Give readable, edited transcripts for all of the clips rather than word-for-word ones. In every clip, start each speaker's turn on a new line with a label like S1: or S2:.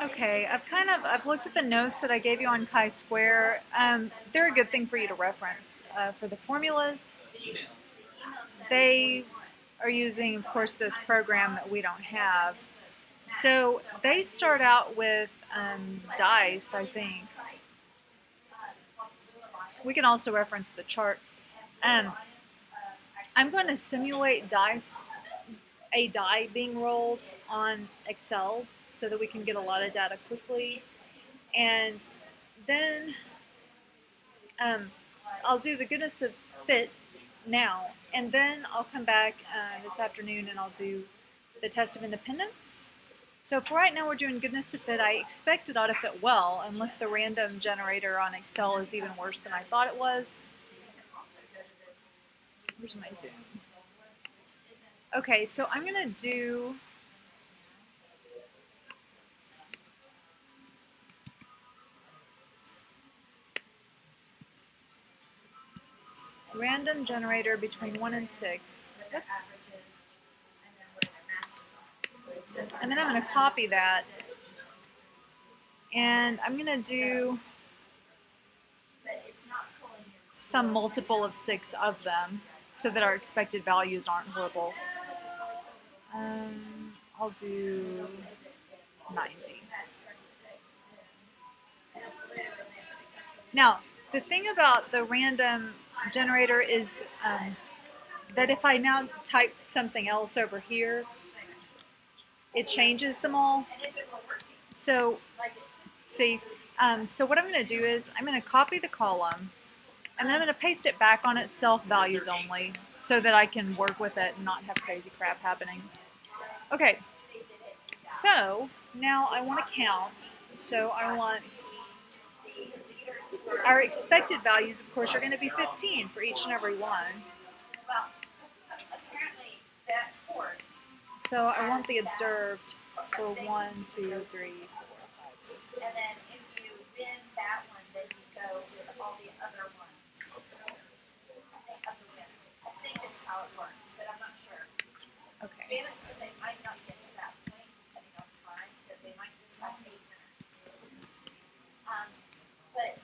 S1: Okay, I've looked at the notes that I gave you on chi-square. They're a good thing for you to reference. For the formulas, they are using, of course, this program that we don't have. So they start out with dice, I think. We can also reference the chart. Um, I'm going to simulate a die being rolled on Excel so that we can get a lot of data quickly. And then I'll do the goodness of fit now, and then I'll come back this afternoon and I'll do the test of independence. So for right now, we're doing goodness of fit. I expect it ought to fit well, unless the random generator on Excel is even worse than I thought it was. Where's my Zoom? Okay, so I'm going to do random generator between 1 and 6. Oops. And then I'm going to copy that. And I'm going to do some multiple of 6 of them so that our expected values aren't horrible. I'll do 90. Now, the thing about the random generator is that if I now type something else over here, it changes them all. So, see, so what I'm going to do is I'm going to copy the column, and then I'm going to paste it back on itself, values only, so that I can work with it and not have crazy crap happening. Okay, so now I want to count. So I want our expected values, of course, are going to be 15 for each and every one. So I want the observed for 1, 2, 3, 4, 5, 6.
S2: And then if you win that one, then you go with all the other ones. I think it's how it works, but I'm not sure.
S1: Okay.
S2: So they might not get to that point, depending on time, because they might just have 8 minutes. But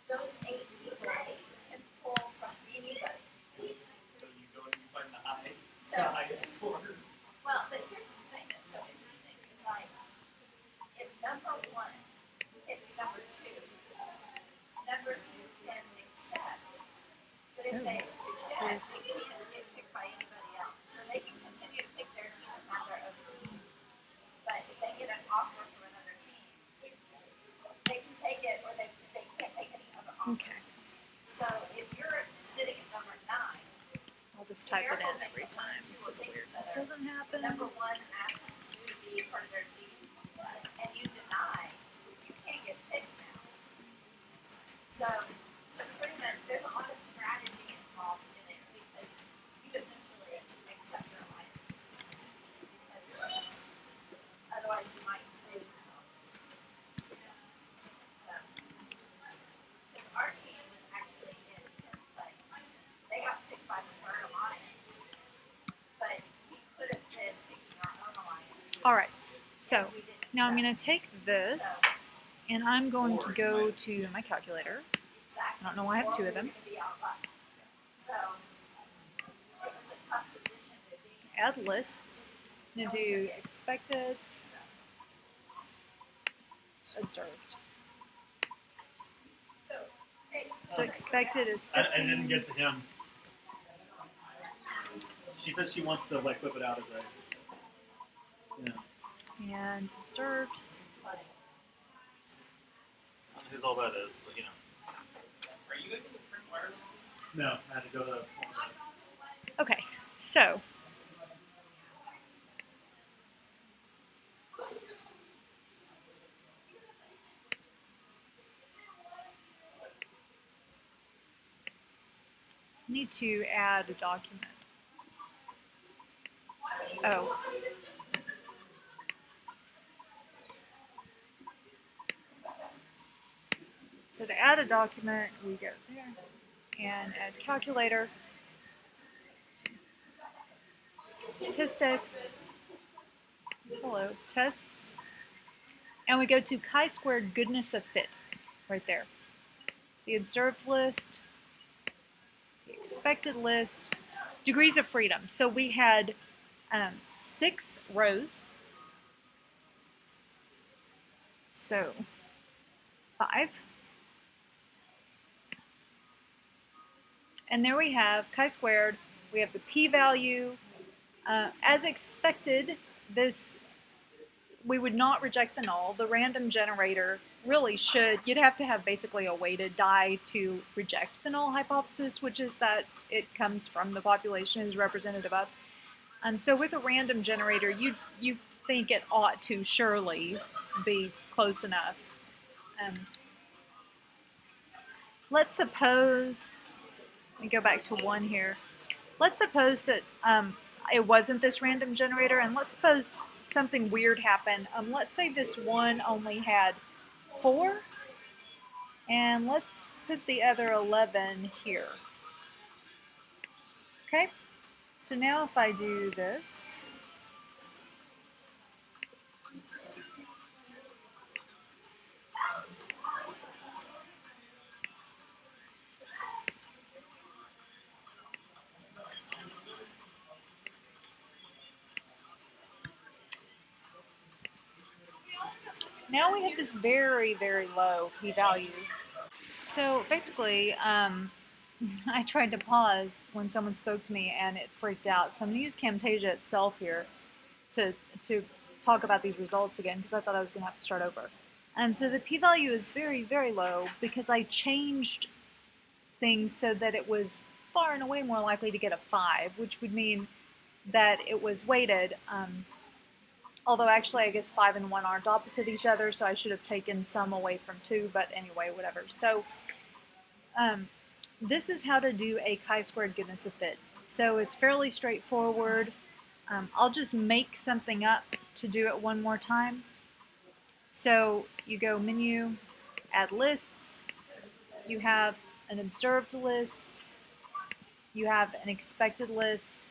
S2: those 8 people can pull from anybody.
S3: So you go and you find the highest scores.
S2: Well, but here's the thing that's so interesting. It's like, if number 1 hits number 2, number 2 can accept. But if they reject, they can't get picked by anybody else. So they can continue to pick their team and have their own team. But if they get an offer from another team, they can take it or they can't take any other offer.
S1: Okay.
S2: So if you're sitting at number 9,
S1: I'll just type it in every time so the weirdness doesn't happen.
S2: number 1 asks you to be part of their team, and you deny, you can't get picked now. So pretty much there's a lot of strategy involved in it because you essentially accept their alliances. Because otherwise you might lose yourself. So, because our team was actually in 10th place. They got picked by the third alliance, but we could have been picking our own alliance.
S1: All right. So now I'm going to take this, and I'm going to go to my calculator. I don't know why I have 2 of them. Add lists. I'm going to do expected, observed. So expected is 15.
S3: I didn't get to him. She said she wants to like whip it out as a,
S1: And observed.
S3: I don't know who's all that is, but you know.
S4: Are you able to print wireless?
S3: No, I had to go to.
S1: Okay, so need to add a document. Oh. So to add a document, we go there and add calculator, statistics, hello, tests, and we go to chi-squared goodness of fit, right there. The observed list, the expected list, degrees of freedom. So we had 6 rows. So 5. And there we have chi-squared. We have the p-value. As expected, we would not reject the null. The random generator really should, you'd have to have basically a weighted die to reject the null hypothesis, which is that it comes from the population is representative of. So with a random generator, you think it ought to surely be close enough. Let's suppose, let me go back to 1 here. Let's suppose that it wasn't this random generator, and let's suppose something weird happened. Let's say this one only had 4, and let's put the other 11 here. Okay, so now if I do this, now we have this very, very low p-value. So basically, I tried to pause when someone spoke to me and it freaked out. So I'm going to use Camtasia itself here to talk about these results again because I thought I was going to have to start over. So the p-value is very, very low because I changed things so that it was far and away more likely to get a 5, which would mean that it was weighted. Although actually I guess 5 and 1 aren't opposite each other, so I should have taken some away from 2, but anyway, whatever. So this is how to do a chi-squared goodness of fit. So it's fairly straightforward. I'll just make something up to do it one more time. So you go menu, add lists, you have an observed list, you have an expected list.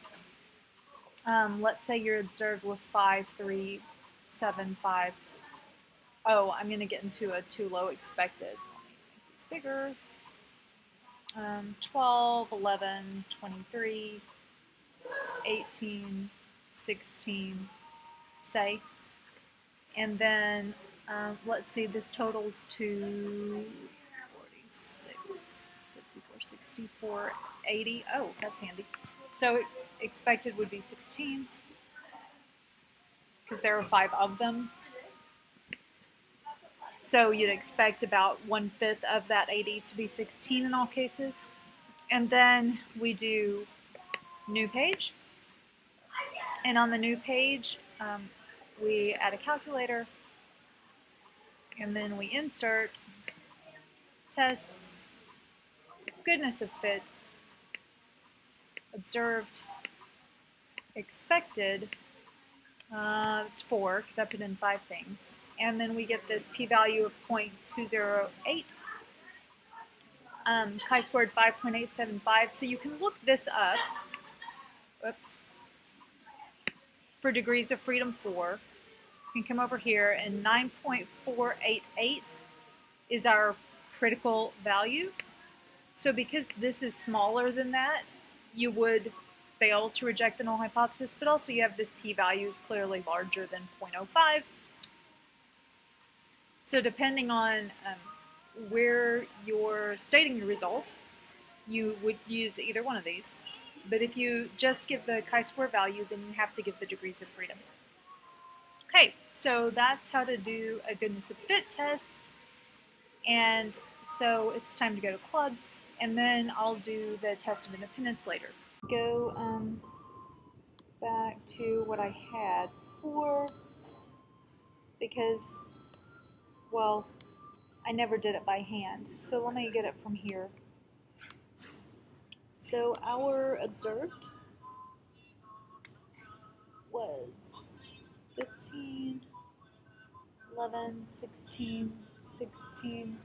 S1: Let's say you're observed with 5, 3, 7, 5. Oh, I'm going to get into a too low expected. Let me make this bigger. 12, 11, 23, 18, 16, say. And then let's see, this totals to 46, 54, 64, 80. Oh, that's handy. So expected would be 16 because there are 5 of them. So you'd expect about 1/5 of that 80 to be 16 in all cases. And then we do new page. And on the new page, we add a calculator. And then we insert tests, goodness of fit, observed, expected. It's 4 because I put in 5 things. And then we get this p-value of 0.208, chi-squared 5.875. So you can look this up. Whoops. For degrees of freedom 4, you can come over here, and 9.488 is our critical value. So because this is smaller than that, you would fail to reject the null hypothesis, but also you have this p-value is clearly larger than 0.05. So depending on where you're stating your results, you would use either one of these. But if you just give the chi-square value, then you have to give the degrees of freedom. Okay, so that's how to do a goodness of fit test. And so it's time to go to clubs, and then I'll do the test of independence later. Go back to what I had before, because, well, I never did it by hand. So let me get it from here. So our observed was 15, 11, 16, 16,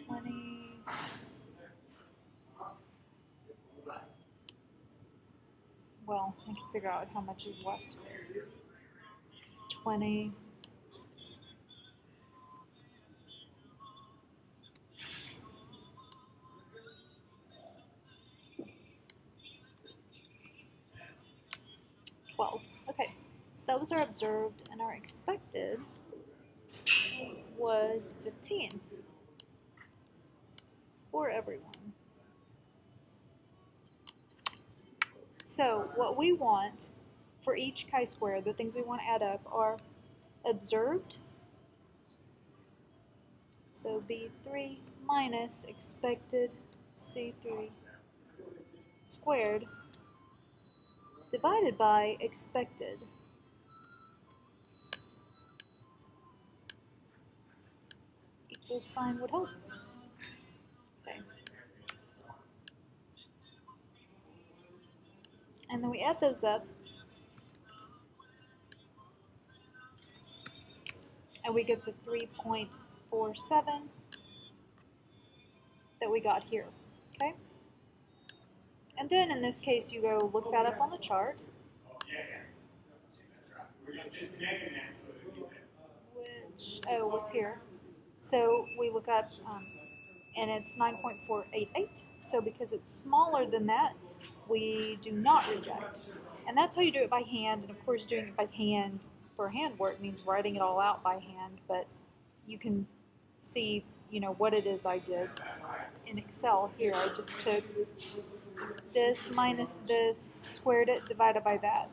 S1: 20, 20, well, I can figure out how much is left. 20. Okay, so that was our observed, and our expected was 15 for everyone. So what we want for each chi-square, the things we want to add up are observed, so B3 minus expected C3 squared divided by expected. Equal sign would help. Okay. And then we add those up, and we get the 3.47 that we got here. Okay? And then in this case, you go look that up on the chart, which, was here. So we look up, and it's 9.488. So because it's smaller than that, we do not reject. And that's how you do it by hand. And of course, doing it by hand for hand work means writing it all out by hand, but you can see, what it is I did in Excel here. I just took this minus this, squared it, divided by that.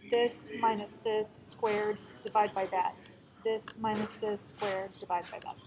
S1: This minus this, squared, divide by that. This minus this, squared, divide by that.